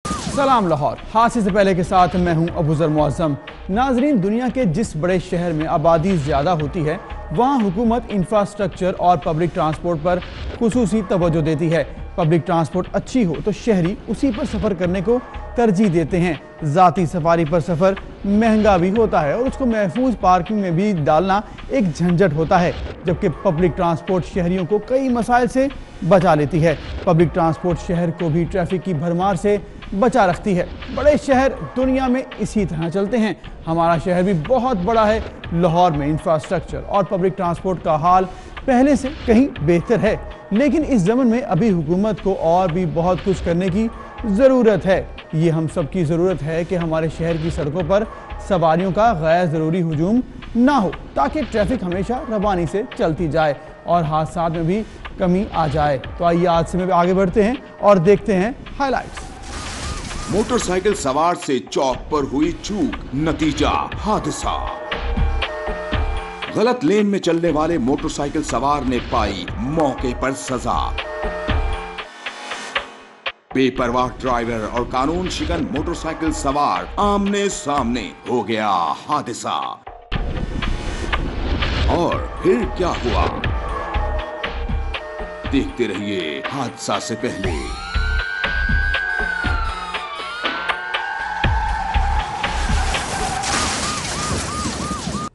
सलाम लाहौर। हादसे से पहले के साथ मैं हूं अबूजर मुअज़्ज़म। नाजरीन, दुनिया के जिस बड़े शहर में आबादी ज़्यादा होती है वहां हुकूमत इंफ्रास्ट्रक्चर और पब्लिक ट्रांसपोर्ट पर खुसूसी तवज्जो देती है। पब्लिक ट्रांसपोर्ट अच्छी हो तो शहरी उसी पर सफ़र करने को तरजीह देते हैं। ज़ाती सफारी पर सफ़र महंगा भी होता है और उसको महफूज पार्किंग में भी डालना एक झंझट होता है, जबकि पब्लिक ट्रांसपोर्ट शहरियों को कई मसाइल से बचा लेती है। पब्लिक ट्रांसपोर्ट शहर को भी ट्रैफिक की भरमार से बचा रखती है। बड़े शहर दुनिया में इसी तरह चलते हैं। हमारा शहर भी बहुत बड़ा है। लाहौर में इंफ्रास्ट्रक्चर और पब्लिक ट्रांसपोर्ट का हाल पहले से कहीं बेहतर है, लेकिन इस ज़मन में अभी हुकूमत को और भी बहुत कुछ करने की ज़रूरत है। ये हम सब की ज़रूरत है कि हमारे शहर की सड़कों पर सवारियों का गैर ज़रूरी हुजूम ना हो, ताकि ट्रैफिक हमेशा रवानी से चलती जाए और हादसात में भी कमी आ जाए। तो आइए हादसे में आगे बढ़ते हैं और देखते हैं हाइलाइट्स। मोटरसाइकिल सवार से चौक पर हुई चूक, नतीजा हादसा। गलत लेन में चलने वाले मोटरसाइकिल सवार ने पाई मौके पर सजा। बेपरवाह ड्राइवर और कानून शिकन मोटरसाइकिल सवार आमने सामने, हो गया हादसा। और फिर क्या हुआ, देखते रहिए हादसा से पहले।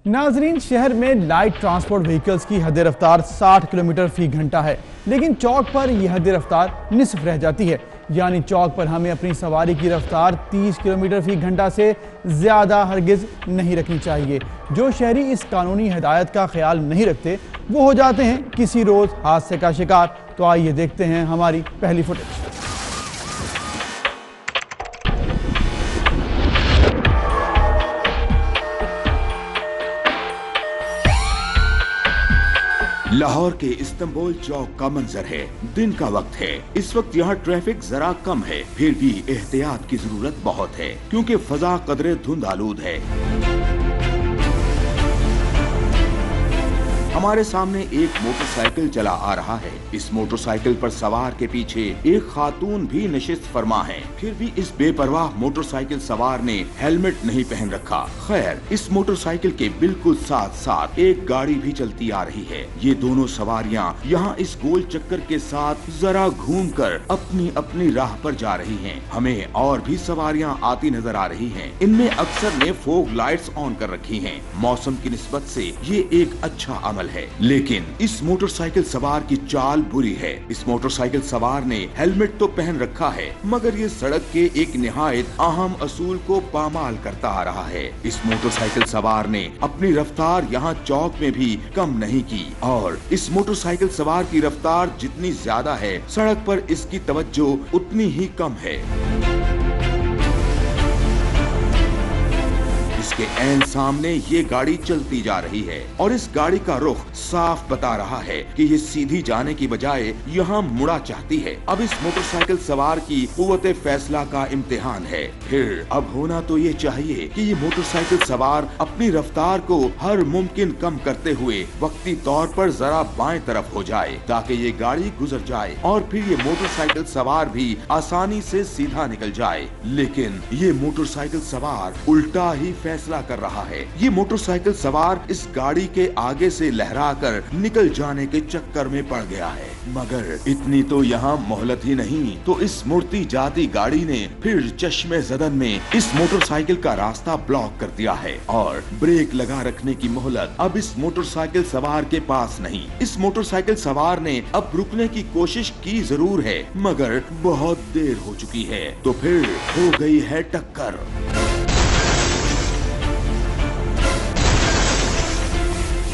नाजरीन, शहर में लाइट ट्रांसपोर्ट व्हीकल्स की हद रफ्तार 60 किलोमीटर फी घंटा है, लेकिन चौक पर यह हद रफ्तार निस्फ रह जाती है। यानी चौक पर हमें अपनी सवारी की रफ्तार 30 किलोमीटर फी घंटा से ज़्यादा हरगिज़ नहीं रखनी चाहिए। जो शहरी इस कानूनी हिदायत का ख्याल नहीं रखते वो हो जाते हैं किसी रोज़ हादसे का शिकार। तो आइए देखते हैं हमारी पहली फुटेज। लाहौर के इस्तांबुल चौक का मंजर है। दिन का वक्त है। इस वक्त यहाँ ट्रैफिक जरा कम है, फिर भी एहतियात की जरूरत बहुत है क्योंकि फजा कदरे धुंध आलूद है। हमारे सामने एक मोटरसाइकिल चला आ रहा है। इस मोटरसाइकिल पर सवार के पीछे एक खातून भी नशिस्त फरमा है, फिर भी इस बेपरवाह मोटरसाइकिल सवार ने हेलमेट नहीं पहन रखा। खैर, इस मोटरसाइकिल के बिल्कुल साथ साथ एक गाड़ी भी चलती आ रही है। ये दोनों सवारियां यहाँ इस गोल चक्कर के साथ जरा घूमकर अपनी अपनी राह पर जा रही हैं। हमें और भी सवारियां आती नजर आ रही हैं। इनमें अक्सर ने फोग लाइट्स ऑन कर रखी हैं। मौसम की निस्बत से ये एक अच्छा अमल है, लेकिन इस मोटरसाइकिल सवार की चाल बुरी है। इस मोटरसाइकिल सवार ने हेलमेट तो पहन रखा है, मगर ये सड़क के एक निहायत अहम असूल को पामाल करता आ रहा है। इस मोटरसाइकिल सवार ने अपनी रफ्तार यहाँ चौक में भी कम नहीं की और इस मोटरसाइकिल सवार की रफ्तार जितनी ज्यादा है, सड़क पर इसकी तवज्जो उतनी ही कम है। इसके ऐन सामने ये गाड़ी चलती जा रही है और इस गाड़ी का रुख साफ बता रहा है कि ये सीधी जाने की बजाय यहाँ मुड़ा चाहती है। अब इस मोटरसाइकिल सवार की कुव्वत फैसला का इम्तिहान है। फिर अब होना तो ये चाहिए कि ये मोटरसाइकिल सवार अपनी रफ्तार को हर मुमकिन कम करते हुए वक्ती तौर पर जरा बाएं तरफ हो जाए, ताकि ये गाड़ी गुजर जाए और फिर ये मोटरसाइकिल सवार भी आसानी से सीधा निकल जाए। लेकिन ये मोटरसाइकिल सवार उल्टा ही फैसला कर रहा है। ये मोटरसाइकिल सवार इस गाड़ी के आगे से लहराकर निकल जाने के चक्कर में पड़ गया है, मगर इतनी तो यहाँ मोहलत ही नहीं, तो इस मुड़ती जाती गाड़ी ने फिर चश्मे ज़दन में इस मोटरसाइकिल का रास्ता ब्लॉक कर दिया है और ब्रेक लगा रखने की मोहलत अब इस मोटरसाइकिल सवार के पास नहीं। इस मोटरसाइकिल सवार ने अब रुकने की कोशिश की जरूर है, मगर बहुत देर हो चुकी है। तो फिर हो गई है टक्कर।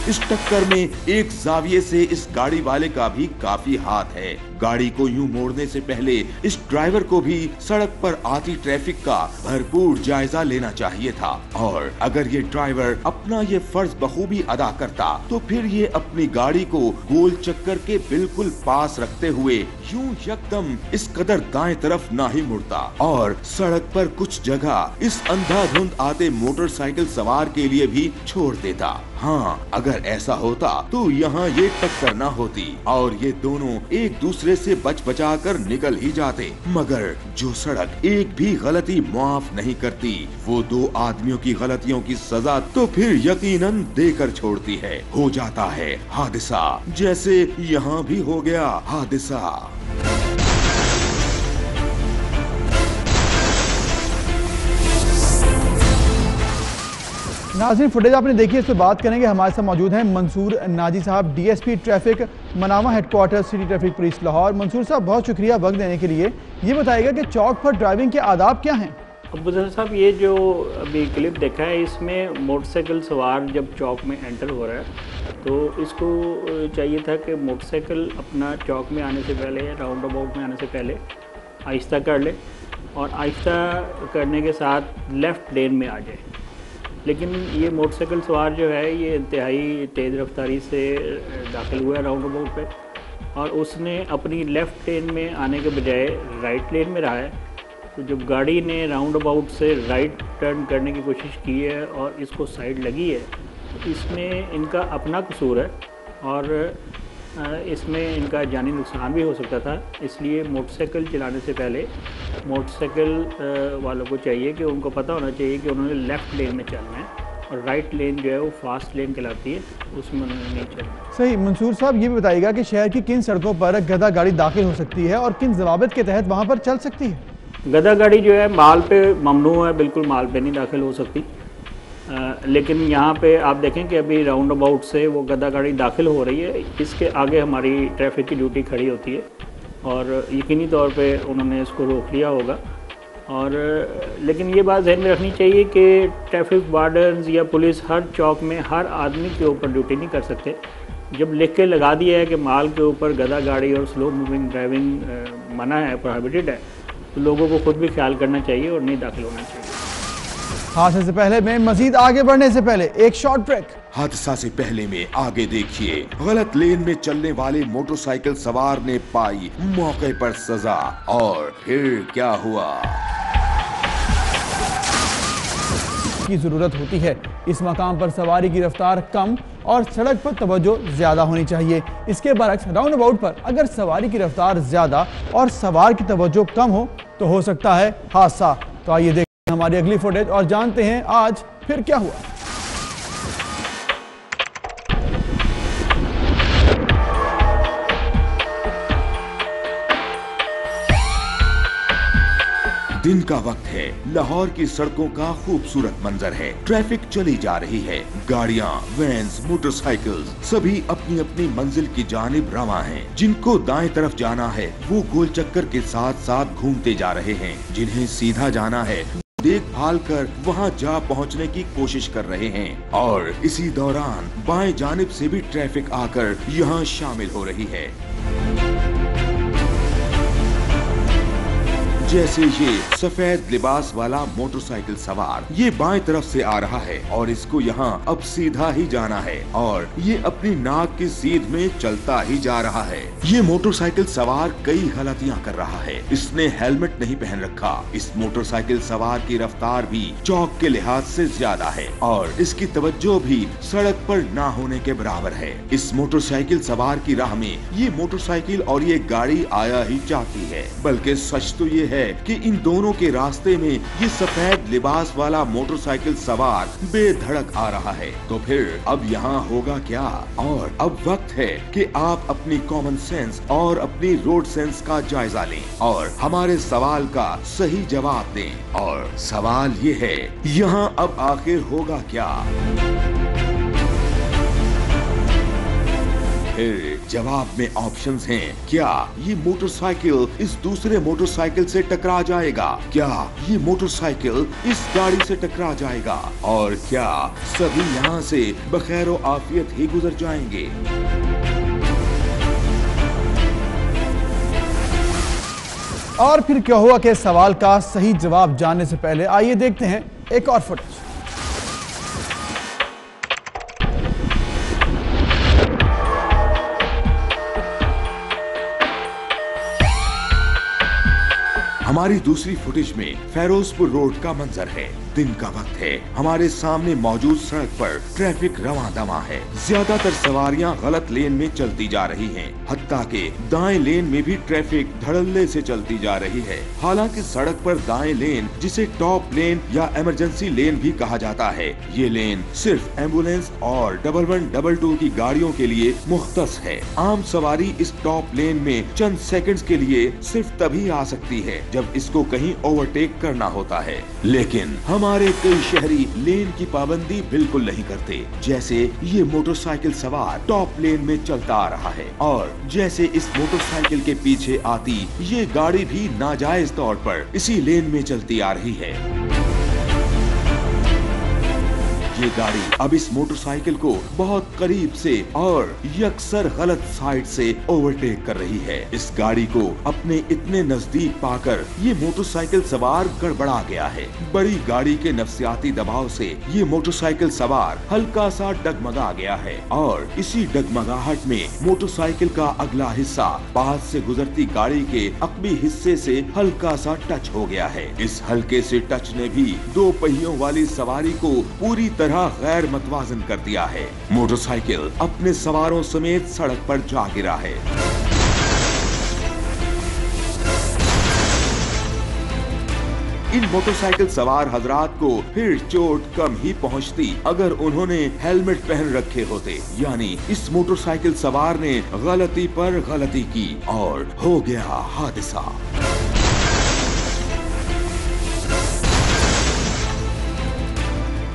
इस टक्कर में एक जाविये से इस गाड़ी वाले का भी काफी हाथ है। गाड़ी को यूं मोड़ने से पहले इस ड्राइवर को भी सड़क पर आती ट्रैफिक का भरपूर जायजा लेना चाहिए था और अगर ये ड्राइवर अपना ये फर्ज बखूबी अदा करता तो फिर ये अपनी गाड़ी को गोल चक्कर के बिल्कुल पास रखते हुए यूं यकदम इस कदर दाएं तरफ ना ही मुड़ता और सड़क पर कुछ जगह इस अंधाधुंध आते मोटरसाइकिल सवार के लिए भी छोड़ देता। हाँ, अगर ऐसा होता तो यहाँ ये टक्कर ना होती और ये दोनों एक दूसरे दूसरे से बच बचा कर निकल ही जाते, मगर जो सड़क एक भी गलती माफ नहीं करती, वो दो आदमियों की गलतियों की सजा तो फिर यकीनन देकर छोड़ती है। हो जाता है हादसा, जैसे यहाँ भी हो गया हादसा। नाज़रीन, फुटेज आपने देखी, इस पर बात करेंगे। हमारे साथ मौजूद हैं मंसूर नाजी साहब, डीएसपी ट्रैफिक, मनामा headquarter, city traffic police Lahore. Mansoor साहब, बहुत शुक्रिया वक्त देने के लिए। ये बताइएगा कि चौक पर ड्राइविंग के आदाब क्या हैं? अबूजर साहब, ये जो अभी क्लिप देखा है, इसमें मोटरसाइकिल सवार जब चौक में एंटर हो रहा है तो इसको चाहिए था कि मोटरसाइकिल अपना चौक में आने से पहले, राउंड अबाउट में आने से पहले आहिस्ता कर ले और आहिस्ता करने के साथ लेफ़्ट लेन में आ जाए। लेकिन ये मोटरसाइकिल सवार जो है ये इंतहाई तेज़ रफ्तारी से दाखिल हुआ है राउंड अबाउट पे, और उसने अपनी लेफ़्ट लेन में आने के बजाय राइट लेन में रहा है। तो जब गाड़ी ने राउंड अबाउट से राइट टर्न करने की कोशिश की है और इसको साइड लगी है, तो इसमें इनका अपना कसूर है और इसमें इनका जानी नुकसान भी हो सकता था। इसलिए मोटरसाइकिल चलाने से पहले मोटरसाइकिल वालों को चाहिए कि उनको पता होना चाहिए कि उन्होंने लेफ़्ट लेन में चलना है और राइट लेन जो है वो फास्ट लेन कहलाती है, उसमें उन्होंने नहीं चलना। सही। मंसूर साहब, ये भी बताइएगा कि शहर की किन सड़कों पर गधा गाड़ी दाखिल हो सकती है और किन ज़वाबित के तहत वहाँ पर चल सकती है? गधा गाड़ी जो है माल पे ममनू है, बिल्कुल माल पे नहीं दाखिल हो सकती। लेकिन यहाँ पे आप देखें कि अभी राउंड अबाउट से वो गधा गाड़ी दाखिल हो रही है, इसके आगे हमारी ट्रैफिक की ड्यूटी खड़ी होती है और यकीनी तौर पे उन्होंने इसको रोक लिया होगा। और लेकिन ये बात ध्यान में रखनी चाहिए कि ट्रैफिक वार्डन्स या पुलिस हर चौक में हर आदमी के ऊपर ड्यूटी नहीं कर सकते। जब लिख के लगा दिया है कि माल के ऊपर गधा गाड़ी और स्लो मूविंग ड्राइविंग मना है, प्रोहिबिटेड है, तो लोगों को खुद भी ख्याल करना चाहिए और नहीं दाखिल होना चाहिए। हादसे से पहले में मजीद आगे बढ़ने से पहले एक शॉर्ट ब्रेक। हादसा से पहले में आगे देखिए, गलत लेन में चलने वाले मोटरसाइकिल सवार ने पाई मौके पर सजा, और फिर क्या हुआ। की जरूरत होती है। इस मकाम पर सवारी की रफ्तार कम और सड़क पर तवज्जो ज्यादा होनी चाहिए। इसके बरक्स राउंड अबाउट पर अगर सवारी की रफ्तार ज्यादा और सवार की तवज्जो कम हो तो हो सकता है हादसा। तो आइए देखते हैं हमारी अगली फुटेज और जानते हैं आज फिर क्या हुआ। दिन का वक्त है, लाहौर की सड़कों का खूबसूरत मंजर है। ट्रैफिक चली जा रही है, गाड़ियां, वैन्स, मोटरसाइकिल्स सभी अपनी अपनी मंजिल की जानिब रवां हैं। जिनको दाएं तरफ जाना है वो गोल चक्कर के साथ साथ घूमते जा रहे हैं, जिन्हें सीधा जाना है देखभाल कर वहां जा पहुंचने की कोशिश कर रहे हैं। और इसी दौरान बाएं जानिब से भी ट्रैफिक आकर यहां शामिल हो रही है। जैसे ये सफेद लिबास वाला मोटरसाइकिल सवार ये बाएं तरफ से आ रहा है और इसको यहाँ अब सीधा ही जाना है और ये अपनी नाक की सीध में चलता ही जा रहा है। ये मोटरसाइकिल सवार कई गलतियाँ कर रहा है। इसने हेलमेट नहीं पहन रखा। इस मोटरसाइकिल सवार की रफ्तार भी चौक के लिहाज से ज्यादा है और इसकी तवज्जो भी सड़क पर ना होने के बराबर है। इस मोटरसाइकिल सवार की राह में ये मोटरसाइकिल और ये गाड़ी आया ही चाहती है, बल्कि सच तो ये है कि इन दोनों के रास्ते में ये सफेद लिबास वाला मोटरसाइकिल सवार बेधड़क आ रहा है। तो फिर अब यहाँ होगा क्या? और अब वक्त है कि आप अपनी कॉमन सेंस और अपनी रोड सेंस का जायजा लें और हमारे सवाल का सही जवाब दें। और सवाल ये है, यहाँ अब आखिर होगा क्या? जवाब में ऑप्शंस हैं। क्या ये मोटरसाइकिल इस दूसरे मोटरसाइकिल से टकरा जाएगा? क्या ये मोटरसाइकिल इस गाड़ी से टकरा जाएगा? और क्या सभी यहाँ से बखैर आफियत ही गुजर जाएंगे? और फिर क्या हुआ के सवाल का सही जवाब जानने से पहले आइए देखते हैं एक और फुटेज। हमारी दूसरी फुटेज में फेरोजपुर रोड का मंजर है। दिन का वक्त है। हमारे सामने मौजूद सड़क पर ट्रैफिक रवां-दवां है। ज्यादातर सवारियां गलत लेन में चलती जा रही हैं। हत्ता के दाएं लेन में भी ट्रैफिक धड़ल्ले से चलती जा रही है। हालांकि सड़क पर दाएं लेन, जिसे टॉप लेन या इमरजेंसी लेन भी कहा जाता है, ये लेन सिर्फ एम्बुलेंस और 1122 की गाड़ियों के लिए मुख्तस है। आम सवारी इस टॉप लेन में चंद सेकंड्स के लिए सिर्फ तभी आ सकती है जब इसको कहीं ओवरटेक करना होता है। लेकिन हमारे कई शहरी लेन की पाबंदी बिल्कुल नहीं करते। जैसे ये मोटरसाइकिल सवार टॉप लेन में चलता आ रहा है और जैसे इस मोटरसाइकिल के पीछे आती ये गाड़ी भी नाजायज तौर पर इसी लेन में चलती आ रही है। ये गाड़ी अब इस मोटरसाइकिल को बहुत करीब से और यकसर गलत साइड से ओवरटेक कर रही है। इस गाड़ी को अपने इतने नजदीक पाकर ये मोटरसाइकिल सवार गड़बड़ा गया है। बड़ी गाड़ी के नफसियाती दबाव से ये मोटरसाइकिल सवार हल्का सा डगमगा गया है और इसी डगमगाहट में मोटरसाइकिल का अगला हिस्सा पास से गुजरती गाड़ी के अकबी हिस्से से हल्का सा टच हो गया है। इस हल्के से टच ने भी दो पहियों वाली सवारी को पूरी तरह गैर मतवाजन कर दिया है। मोटरसाइकिल अपने सवारों समेत सड़क पर जा गिरा है। इन मोटरसाइकिल सवार हजरात को फिर चोट कम ही पहुंचती अगर उन्होंने हेलमेट पहन रखे होते। यानी इस मोटरसाइकिल सवार ने गलती पर गलती की और हो गया हादसा।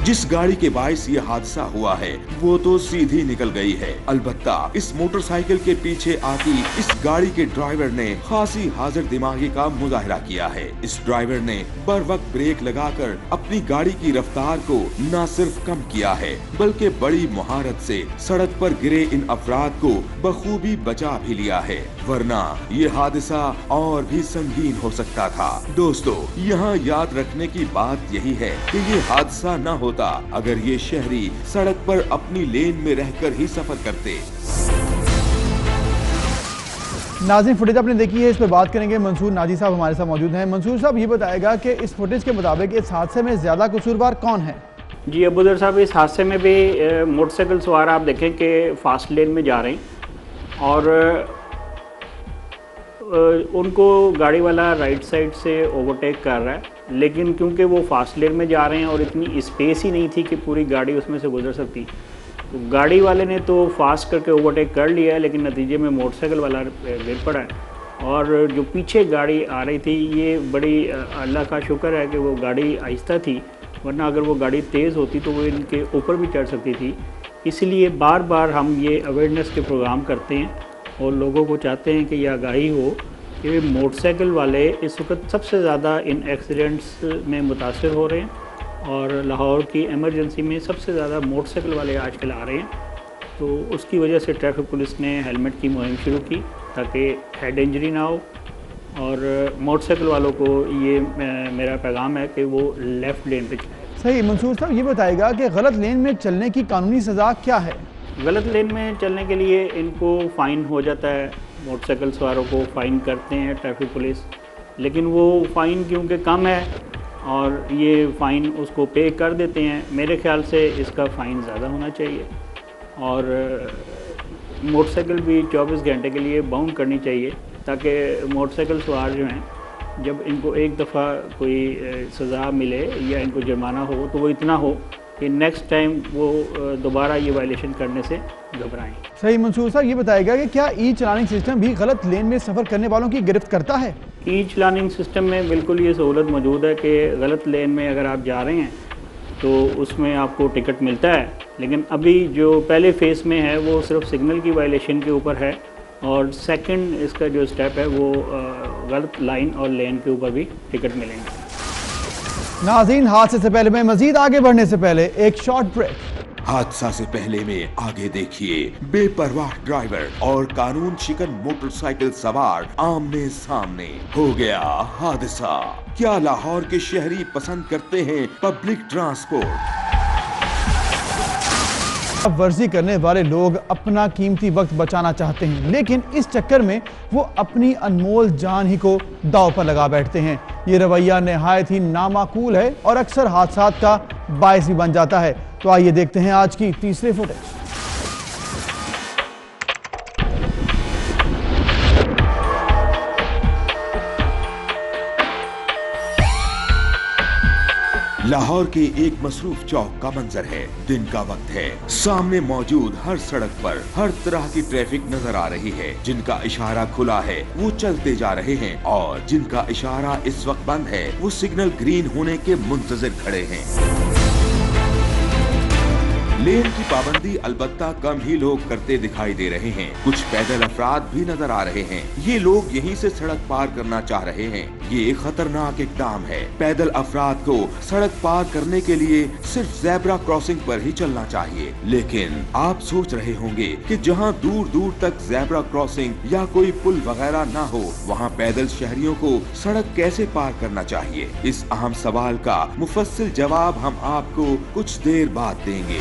जिस गाड़ी के बाइस ये हादसा हुआ है वो तो सीधी निकल गई है। अलबत्ता इस मोटरसाइकिल के पीछे आती इस गाड़ी के ड्राइवर ने खासी हाजिर दिमागी का मुजाहिरा किया है। इस ड्राइवर ने बर वक्त ब्रेक लगाकर अपनी गाड़ी की रफ्तार को न सिर्फ कम किया है बल्कि बड़ी महारत से सड़क पर गिरे इन अफराद को बखूबी बचा भी लिया है, वरना ये हादसा और भी संगीन हो सकता था। दोस्तों, यहाँ याद रखने की बात यही है कि ये हादसा न होता अगर ये शहरी सड़क पर अपनी लेन में रहकर ही सफर करते। नाज़रीन, फुटेज आपने देखी है, इस पर बात करेंगे। मंसूर नाजी साहब हमारे साथ मौजूद हैं। मंसूर साहब, ये बताएगा कि इस फुटेज के मुताबिक इस हादसे में ज्यादा कसूरवार कौन है? जी अबूजर साहब, इस हादसे में भी मोटरसाइकिल सवार आप देखें कि फास्ट लेन में जा रहे हैं और उनको गाड़ी वाला राइट साइड से ओवरटेक कर रहा है, लेकिन क्योंकि वो फास्ट लेन में जा रहे हैं और इतनी स्पेस ही नहीं थी कि पूरी गाड़ी उसमें से गुजर सकती, तो गाड़ी वाले ने तो फास्ट करके ओवरटेक कर लिया है, लेकिन नतीजे में मोटरसाइकिल वाला गिर पड़ा है। और जो पीछे गाड़ी आ रही थी, ये बड़ी अल्लाह का शुक्र है कि वो गाड़ी आहिस्ता थी, वरना अगर वो गाड़ी तेज़ होती तो वो इनके ऊपर भी चढ़ सकती थी। इसलिए बार बार हम ये अवेयरनेस के प्रोग्राम करते हैं और लोगों को चाहते हैं कि यह आगाही हो कि मोटरसाइकिल वाले इस वक्त सबसे ज़्यादा इन एक्सीडेंट्स में मुतासर हो रहे हैं और लाहौर की एमरजेंसी में सबसे ज़्यादा मोटरसाइकिल वाले आजकल आ रहे हैं। तो उसकी वजह से ट्रैफिक पुलिस ने हेलमेट की मुहिम शुरू की ताकि हेड इंजरी ना हो। और मोटरसाइकिल वालों को ये मेरा पैगाम है कि वो लेफ़्ट लेन पे चलाएं। सही। मंसूर साहब, ये बताएगा कि गलत लेन में चलने की कानूनी सज़ा क्या है? गलत लेन में चलने के लिए इनको फ़ाइन हो जाता है, मोटरसाइकिल सवारों को फ़ाइन करते हैं ट्रैफिक पुलिस, लेकिन वो फ़ाइन क्योंकि कम है और ये फ़ाइन उसको पे कर देते हैं। मेरे ख्याल से इसका फ़ाइन ज़्यादा होना चाहिए और मोटरसाइकिल भी 24 घंटे के लिए बाउंड करनी चाहिए ताकि मोटरसाइकिल सवार जो हैं, जब इनको एक दफ़ा कोई सज़ा मिले या इनको जुर्माना हो तो वो इतना हो कि नेक्स्ट टाइम वो दोबारा ये वायलेशन करने से घबराएं। सही। मंसूर साहब, ये बताएगा कि क्या ई चलानिंग सिस्टम भी गलत लेन में सफ़र करने वालों की गिरफ्त करता है? ई चलानिंग सिस्टम में बिल्कुल ये सहूलत मौजूद है कि गलत लेन में अगर आप जा रहे हैं तो उसमें आपको टिकट मिलता है, लेकिन अभी जो पहले फेज़ में है वो सिर्फ सिग्नल की वायलेशन के ऊपर है और सेकंड इसका जो स्टेप है वो गलत लाइन और लेन के ऊपर भी टिकट मिलेंगे। नाज़रीन, हादसे से पहले, में मजीद आगे बढ़ने से पहले एक शॉर्ट ब्रेक। हादसा से पहले में आगे देखिए, बेपरवाह ड्राइवर और कानून शिकन मोटरसाइकिल सवार आमने सामने। हो गया हादसा। क्या लाहौर के शहरी पसंद करते हैं पब्लिक ट्रांसपोर्ट? वर्जी करने वाले लोग अपना कीमती वक्त बचाना चाहते हैं, लेकिन इस चक्कर में वो अपनी अनमोल जान ही को दांव पर लगा बैठते हैं। ये रवैया नहायत ही नामाकूल है और अक्सर हादसात का बायस भी बन जाता है। तो आइए देखते हैं आज की तीसरी फुटेज। लाहौर के एक मसरूफ चौक का मंजर है। दिन का वक्त है। सामने मौजूद हर सड़क पर हर तरह की ट्रैफिक नजर आ रही है। जिनका इशारा खुला है वो चलते जा रहे हैं और जिनका इशारा इस वक्त बंद है वो सिग्नल ग्रीन होने के मुंतजिर खड़े हैं। लेन की पाबंदी अलबत्ता कम ही लोग करते दिखाई दे रहे हैं। कुछ पैदल अफराद भी नजर आ रहे हैं। ये लोग यहीं से सड़क पार करना चाह रहे हैं। ये खतरनाक इक़दाम है। पैदल अफराद को सड़क पार करने के लिए सिर्फ ज़ेब्रा क्रॉसिंग पर ही चलना चाहिए। लेकिन आप सोच रहे होंगे कि जहां दूर दूर तक ज़ेब्रा क्रॉसिंग या कोई पुल वगैरह ना हो, वहां पैदल शहरियों को सड़क कैसे पार करना चाहिए? इस अहम सवाल का मुफस्सिल जवाब हम आपको कुछ देर बाद देंगे।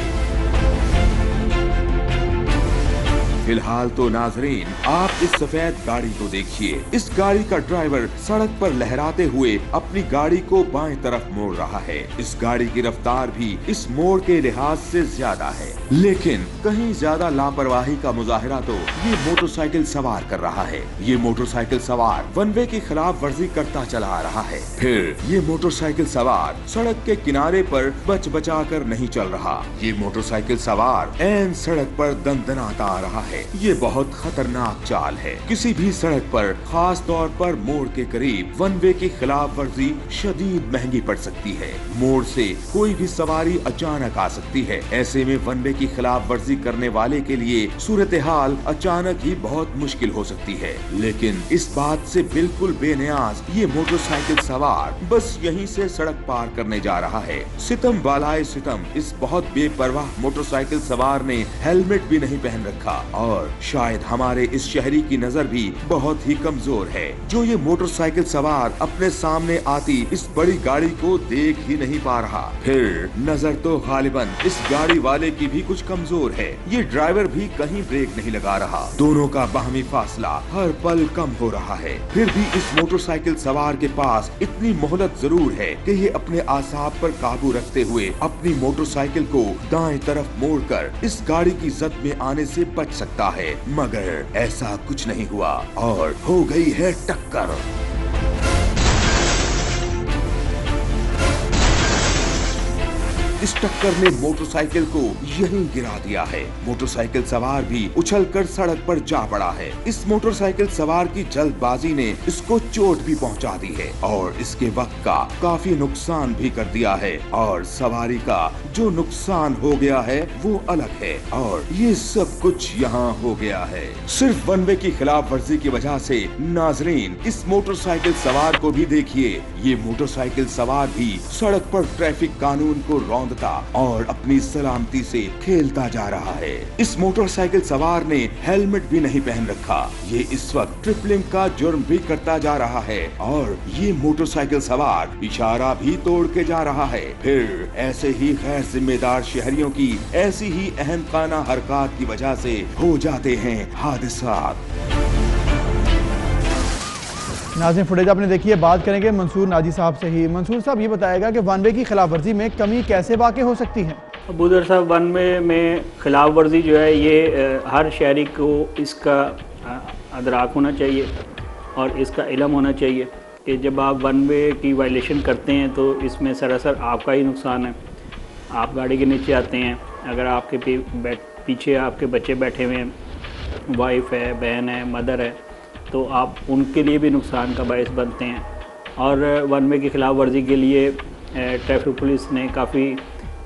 फिलहाल तो नाजरीन, आप इस सफेद गाड़ी को देखिए। इस गाड़ी का ड्राइवर सड़क पर लहराते हुए अपनी गाड़ी को बाएं तरफ मोड़ रहा है। इस गाड़ी की रफ्तार भी इस मोड़ के लिहाज से ज्यादा है, लेकिन कहीं ज्यादा लापरवाही का मुजाहिरा तो ये मोटरसाइकिल सवार कर रहा है। ये मोटरसाइकिल सवार वन वे की खिलाफ वर्जी करता चला आ रहा है। फिर ये मोटरसाइकिल सवार सड़क के किनारे पर बच बचा कर नहीं चल रहा। ये मोटरसाइकिल सवार ऐन सड़क पर दंदनाता आ रहा है। ये बहुत खतरनाक चाल है। किसी भी सड़क पर, खास तौर पर मोड़ के करीब, वन वे की खिलाफ वर्जी शदीद महंगी पड़ सकती है। मोड़ से कोई भी सवारी अचानक आ सकती है। ऐसे में वन वे की खिलाफ वर्जी करने वाले के लिए सूरत हाल अचानक ही बहुत मुश्किल हो सकती है। लेकिन इस बात से बिल्कुल बेनियाज ये मोटरसाइकिल सवार बस यहीं से सड़क पार करने जा रहा है। सितम वालाए सितम, इस बहुत बेपरवाह मोटरसाइकिल सवार ने हेलमेट भी नहीं पहन रखा और शायद हमारे इस शहरी की नजर भी बहुत ही कमजोर है, जो ये मोटरसाइकिल सवार अपने सामने आती इस बड़ी गाड़ी को देख ही नहीं पा रहा। फिर नजर तो गालिबन इस गाड़ी वाले की भी कुछ कमजोर है। ये ड्राइवर भी कहीं ब्रेक नहीं लगा रहा। दोनों का बाहमी फासला हर पल कम हो रहा है। फिर भी इस मोटरसाइकिल सवार के पास इतनी मोहलत जरूर है कि ये अपने आसाब पर काबू रखते हुए अपनी मोटरसाइकिल को दाएं तरफ मोड़कर इस गाड़ी की जद में आने से बच सकता है, मगर ऐसा कुछ नहीं हुआ और हो गई है टक्कर। इस टक्कर ने मोटरसाइकिल को यहीं गिरा दिया है। मोटरसाइकिल सवार भी उछलकर सड़क पर जा पड़ा है। इस मोटरसाइकिल सवार की जल्दबाजी ने इसको चोट भी पहुंचा दी है और इसके वक्त का काफी नुकसान भी कर दिया है। और सवारी का जो नुकसान हो गया है वो अलग है और ये सब कुछ यहाँ हो गया है सिर्फ वन वे की खिलाफ वर्जी की वजह से। नाजरीन, इस मोटरसाइकिल सवार को भी देखिए। ये मोटरसाइकिल सवार भी सड़क पर ट्रैफिक कानून को रौंदता और अपनी सलामती से खेलता जा रहा है। इस मोटरसाइकिल सवार ने हेलमेट भी नहीं पहन रखा। ये इस वक्त ट्रिपलिंग का जुर्म भी करता जा रहा है और ये मोटरसाइकिल सवार इशारा भी तोड़ के जा रहा है। फिर ऐसे ही गैर जिम्मेदार शहरियों की ऐसी ही अहमकाना हरकत की वजह से हो जाते हैं हादसात। नाज़रीन, फुटेज आपने देखी है। बात करेंगे मंसूर नाजी साहब से ही। मंसूर साहब, ये बताएगा कि वन वे की खिलाफ वर्जी में कमी कैसे वाक़ हो सकती है? अबूजर साहब, वन वे में खिलाफ वर्जी जो है ये हर शहरी को इसका अदराक होना चाहिए और इसका इल्म होना चाहिए कि जब आप वन वे की वायलेशन करते हैं तो इसमें सरासर आपका ही नुकसान है। आप गाड़ी के नीचे आते हैं, अगर आपके पीछे आपके बच्चे बैठे हुए हैं, वाइफ है, बहन है, मदर है, तो आप उनके लिए भी नुकसान का बायस बनते हैं। और वन वे की खिलाफ वर्जी के लिए ट्रैफिक पुलिस ने काफ़ी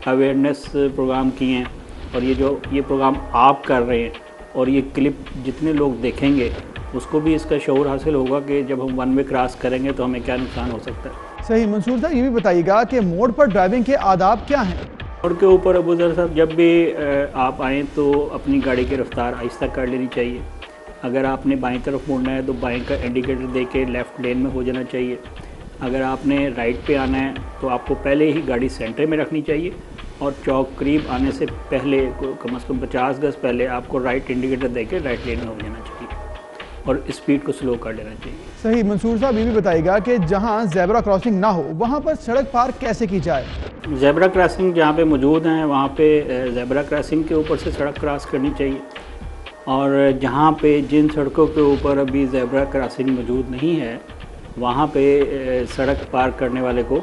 अवेयरनेस प्रोग्राम किए हैं और ये प्रोग्राम आप कर रहे हैं और ये क्लिप जितने लोग देखेंगे उसको भी इसका शऊर हासिल होगा कि जब हम वन वे क्रॉस करेंगे तो हमें क्या नुकसान हो सकता है। सही। मंसूर साहब, ये भी बताइएगा कि मोड़ पर ड्राइविंग के आदाब क्या हैं? मोड़ के ऊपर अबूजर साहब, जब भी आप आएँ तो अपनी गाड़ी की रफ्तार आहिस्ता कर लेनी चाहिए। अगर आपने बाईं तरफ मुड़ना है तो बाईं का इंडिकेटर दे के लेफ़्ट लेन में हो जाना चाहिए। अगर आपने राइट पे आना है तो आपको पहले ही गाड़ी सेंटर में रखनी चाहिए और चौक करीब आने से पहले कम से कम 50 गज पहले आपको राइट इंडिकेटर दे के राइट लेन में हो जाना चाहिए। और स्पीड को स्लो कर देना चाहिए। सही। मंसूर साहब ये भी बताइएगा कि जहां ज़ेब्रा क्रॉसिंग ना हो वहां पर सड़क पार कैसे की जाए? ज़ेब्रा क्रॉसिंग जहाँ पे मौजूद हैं वहाँ पे ज़ेब्रा क्रॉसिंग के ऊपर से सड़क क्रॉस करनी चाहिए, और जहाँ पे जिन सड़कों के ऊपर अभी ज़ेब्रा क्रॉसिंग मौजूद नहीं है वहाँ पे सड़क पार करने वाले को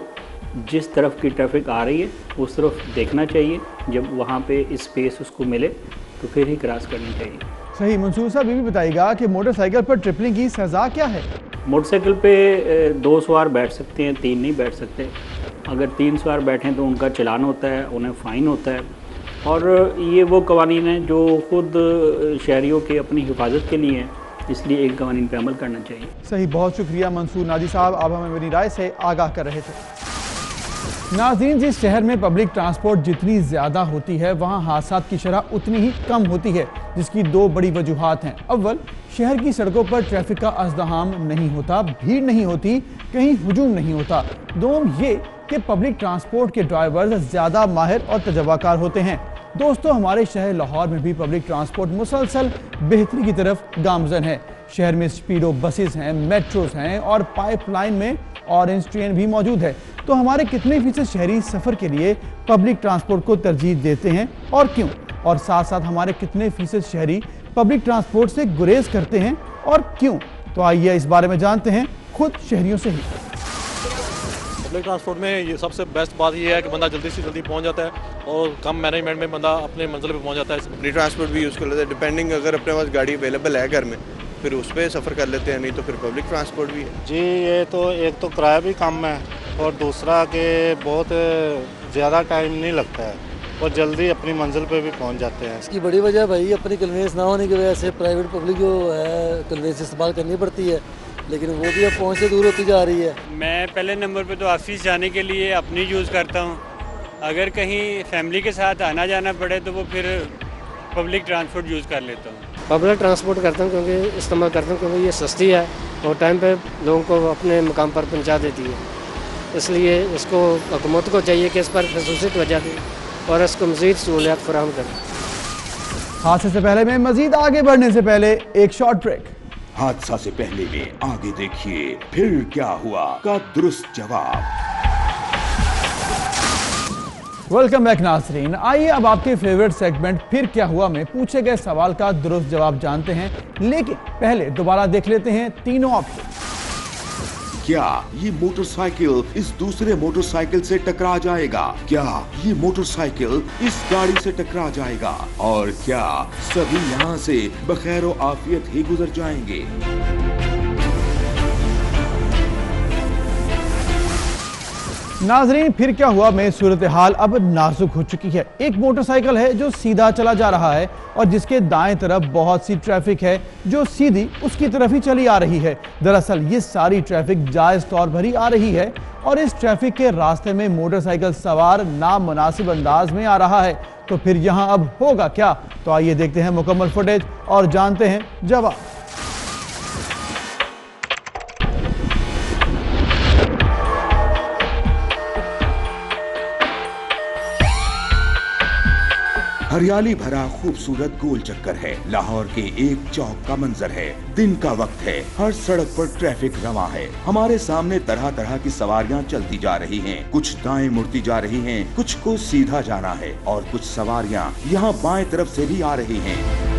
जिस तरफ की ट्रैफिक आ रही है उस तरफ देखना चाहिए। जब वहाँ पे स्पेस उसको मिले तो फिर ही क्रॉस करनी चाहिए। सही। मंसूर साहब ये भी बताइएगा कि मोटरसाइकिल पर ट्रिपलिंग की सज़ा क्या है? मोटरसाइकिल पे 2 सवार बैठ सकते हैं, 3 नहीं बैठ सकते। अगर 3 सवार बैठें तो उनका चालान होता है, उन्हें फ़ाइन होता है। और ये वो कवानीन हैं जो ख़ुद शहरियों के अपनी हिफाजत के लिए हैं, इसलिए एक कवानीन पे अमल करना चाहिए। सही। बहुत शुक्रिया मंसूर नादी साहब, आप हमें मेरी राय से आगाह कर रहे थे। नाज़रीन, जिस शहर में पब्लिक ट्रांसपोर्ट जितनी ज़्यादा होती है वहाँ हादसा की शरह उतनी ही कम होती है, जिसकी 2 बड़ी वजूहात हैं। अव्वल, शहर की सड़कों पर ट्रैफिक का अज़दहाम नहीं होता, भीड़ नहीं होती, कहीं हुजूम नहीं होता। दोम ये कि पब्लिक ट्रांसपोर्ट के ड्राइवर्स ज़्यादा माहिर और तजर्बाकार होते हैं। दोस्तों, हमारे शहर लाहौर में भी पब्लिक ट्रांसपोर्ट मुसलसल बेहतरी की तरफ गामजन है। शहर में स्पीडो बसेस हैं, मेट्रोस हैं और पाइपलाइन में ऑरेंज ट्रेन भी मौजूद है। तो हमारे कितने फीसद शहरी सफ़र के लिए पब्लिक ट्रांसपोर्ट को तरजीह देते हैं और क्यों? और साथ साथ हमारे कितने फीसद शहरी पब्लिक ट्रांसपोर्ट से गुरेज करते हैं और क्यों? तो आइए इस बारे में जानते हैं खुद शहरियों से ही। पब्लिक ट्रांसपोर्ट में ये सबसे बेस्ट बात ये है कि बंदा जल्दी से जल्दी पहुंच जाता है और कम मैनेजमेंट में बंदा अपने मंजिल पे पहुंच जाता है। पब्लिक ट्रांसपोर्ट भी यूज़ कर लेते हैं, डिपेंडिंग अगर अपने पास गाड़ी अवेलेबल है घर में फिर उस पर सफ़र कर लेते हैं, नहीं तो फिर पब्लिक ट्रांसपोर्ट भी है। जी, ये तो एक तो किराया भी कम है और दूसरा कि बहुत ज़्यादा टाइम नहीं लगता है और जल्दी अपनी मंजिल पे भी पहुंच जाते हैं। इसकी बड़ी वजह भाई अपनी कन्वेंस ना होने की वजह से प्राइवेट पब्लिक जो है कन्वेंस इस्तेमाल करनी पड़ती है, लेकिन वो भी अब पहुंच से दूर होती जा रही है। मैं पहले नंबर पे तो ऑफिस जाने के लिए अपनी यूज़ करता हूँ। अगर कहीं फैमिली के साथ आना जाना पड़े तो वो फिर पब्लिक ट्रांसपोर्ट यूज़ कर लेता हूँ। पब्लिक ट्रांसपोर्ट करता हूँ क्योंकि इस्तेमाल करता हूँ क्योंकि ये सस्ती है और टाइम पे लोगों को अपने मकाम पर पहुँचा देती है। इसलिए इसको हुकूमत को चाहिए कि इस पर खसूसी तवज्जो दें और इसको मज़ीद सहूलियत फराहम करें। हादसे से पहले में मज़ीद आगे बढ़ने से पहले एक शॉर्ट ब्रेक। हादसा से पहले में आगे देखिए फिर क्या हुआ का दुरुस्त जवाब। वेलकम बैक नाज़रीन। आइए अब आपके फेवरेट सेगमेंट फिर क्या हुआ में पूछे गए सवाल का दुरुस्त जवाब जानते हैं, लेकिन पहले दोबारा देख लेते हैं तीनों ऑप्शन। क्या ये मोटरसाइकिल इस दूसरे मोटरसाइकिल से टकरा जाएगा? क्या ये मोटरसाइकिल इस गाड़ी से टकरा जाएगा? और क्या सभी यहाँ से बखैर व आफियत ही गुजर जाएंगे? नाजरीन, फिर क्या हुआ में सूरत हाल अब नाजुक हो चुकी है। एक मोटरसाइकिल है जो सीधा चला जा रहा है और जिसके दाएं तरफ बहुत सी ट्रैफिक है जो सीधी उसकी तरफ ही चली आ रही है। दरअसल ये सारी ट्रैफिक जायज तौर पर ही आ रही है और इस ट्रैफिक के रास्ते में मोटरसाइकिल सवार नामुनासिब अंदाज में आ रहा है। तो फिर यहाँ अब होगा क्या? तो आइए देखते हैं मुकम्मल फुटेज और जानते हैं जवाब। हरियाली भरा खूबसूरत गोल चक्कर है। लाहौर के एक चौक का मंजर है। दिन का वक्त है, हर सड़क पर ट्रैफिक रवा है। हमारे सामने तरह तरह की सवारियां चलती जा रही हैं। कुछ दाएं मुड़ती जा रही हैं, कुछ को सीधा जाना है और कुछ सवारियां यहाँ बाएं तरफ से भी आ रही हैं।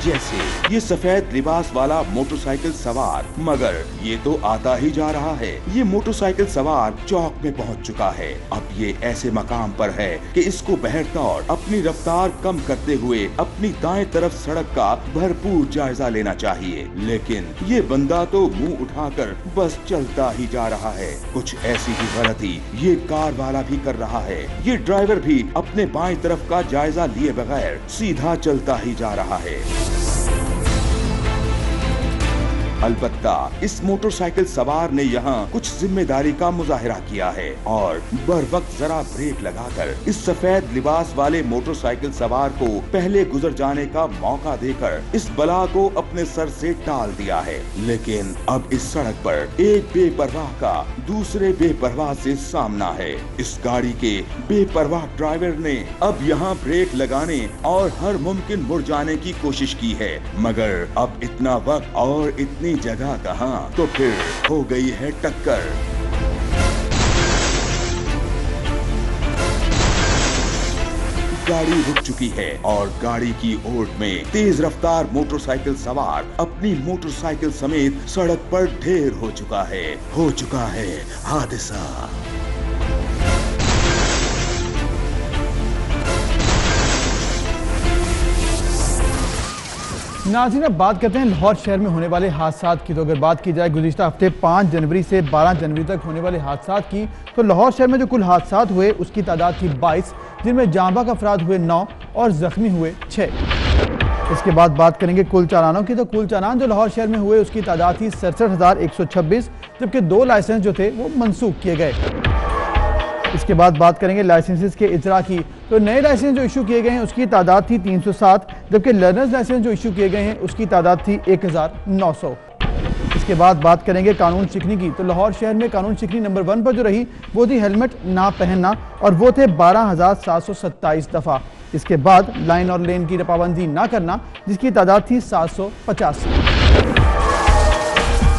जैसे ये सफेद लिबास वाला मोटरसाइकिल सवार, मगर ये तो आता ही जा रहा है। ये मोटरसाइकिल सवार चौक में पहुंच चुका है। अब ये ऐसे मकाम पर है कि इसको बहरतौर अपनी रफ्तार कम करते हुए अपनी दाएं तरफ सड़क का भरपूर जायजा लेना चाहिए, लेकिन ये बंदा तो मुंह उठाकर बस चलता ही जा रहा है। कुछ ऐसी ही गलती ये कार वाला भी कर रहा है। ये ड्राइवर भी अपने बाएं तरफ का जायजा लिए बगैर सीधा चलता ही जा रहा है। अलबत्ता इस मोटरसाइकिल सवार ने यहाँ कुछ जिम्मेदारी का मुजाहिरा किया है और बर वक्त जरा ब्रेक लगाकर इस सफेद लिबास वाले मोटरसाइकिल सवार को पहले गुजर जाने का मौका देकर इस बला को अपने सर से टाल दिया है। लेकिन अब इस सड़क पर एक बेपरवाह का दूसरे बेपरवाह से सामना है। इस गाड़ी के बेपरवाह ड्राइवर ने अब यहाँ ब्रेक लगाने और हर मुमकिन मुड़ जाने की कोशिश की है, मगर अब इतना वक्त और इतनी जगह कहाँ, तो फिर हो गई है टक्कर। गाड़ी रुक चुकी है और गाड़ी की ओट में तेज रफ्तार मोटरसाइकिल सवार अपनी मोटरसाइकिल समेत सड़क पर ढेर हो चुका है हादसा। नाज़रीन, अब बात करते हैं लाहौर शहर में होने वाले हादसात की। तो अगर बात की जाए गुज़िश्ता हफ्ते 5 जनवरी से 12 जनवरी तक होने वाले हादसात की, तो लाहौर शहर में जो कुल हादसात हुए उसकी तादाद थी 22, जिनमें जांबाक अफराद हुए 9 और जख्मी हुए 6। इसके बाद बात करेंगे कुल चालानों की। तो कुल चालान जो लाहौर शहर में हुए उसकी तादाद थी 67,126, जबकि 2 लाइसेंस जो थे वो मनसूख किए गए। इसके बाद बात करेंगे लाइसेंसेस के इजरा की। तो नए लाइसेंस जो इशू किए गए हैं उसकी तादाद थी 307, जबकि लर्नर्स लाइसेंस जो इशू किए गए हैं उसकी तादाद थी 1900। इसके बाद बात करेंगे कानून शिकनी की। तो लाहौर शहर में कानून शिकनी नंबर 1 पर जो रही वो थी हेलमेट ना पहनना, और वो थे 12,727 दफ़ा। इसके बाद लाइन और लेन की पाबंदी ना करना, जिसकी तादाद थी 785।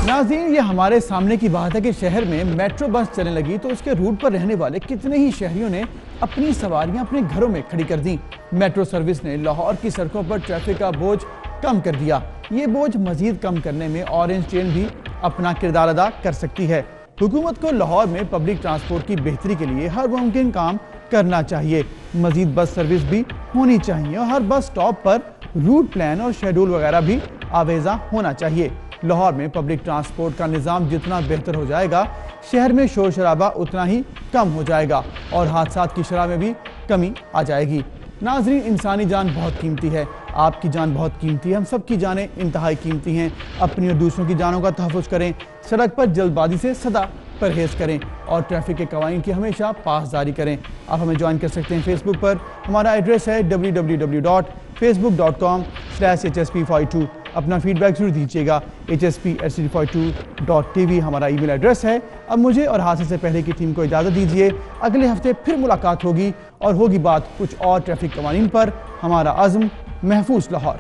नाज़रीन, ये हमारे सामने की बात है कि शहर में मेट्रो बस चलने लगी तो उसके रूट पर रहने वाले कितने ही शहरियों ने अपनी सवारियां अपने घरों में खड़ी कर दी। मेट्रो सर्विस ने लाहौर की सड़कों पर ट्रैफिक का बोझ कम कर दिया। ये बोझ मजीद कम करने में ऑरेंज ट्रेन भी अपना किरदार अदा कर सकती है। हुकूमत को लाहौर में पब्लिक ट्रांसपोर्ट की बेहतरी के लिए हर मुमकिन काम करना चाहिए। मजीद बस सर्विस भी होनी चाहिए और हर बस स्टॉप पर रूट प्लान और शेड्यूल वगैरह भी आवेजा होना चाहिए। लाहौर में पब्लिक ट्रांसपोर्ट का निज़ाम जितना बेहतर हो जाएगा, शहर में शोर शराबा उतना ही कम हो जाएगा और हादसात की शरह में भी कमी आ जाएगी। नाज़रीन, इंसानी जान बहुत कीमती है, आपकी जान बहुत कीमती है, हम सब की जानें इंतहाई कीमती हैं। अपनी और दूसरों की जानों का तहफ़्फ़ुज़ करें, सड़क पर जल्दबाजी से सदा परहेज़ करें और ट्रैफिक के कवानीन की हमेशा पासदारी करें। आप हमें ज्वाइन कर सकते हैं फेसबुक पर, हमारा एड्रेस है www.facebook.com/hsp42। अपना फीडबैक जरूर दीजिएगा। hsp@city42.tv हमारा ईमेल एड्रेस है। अब मुझे और हादसे से पहले की टीम को इजाज़त दीजिए। अगले हफ्ते फिर मुलाकात होगी और होगी बात कुछ और ट्रैफिक कवानीन पर। हमारा अज़्म, महफूज लाहौर।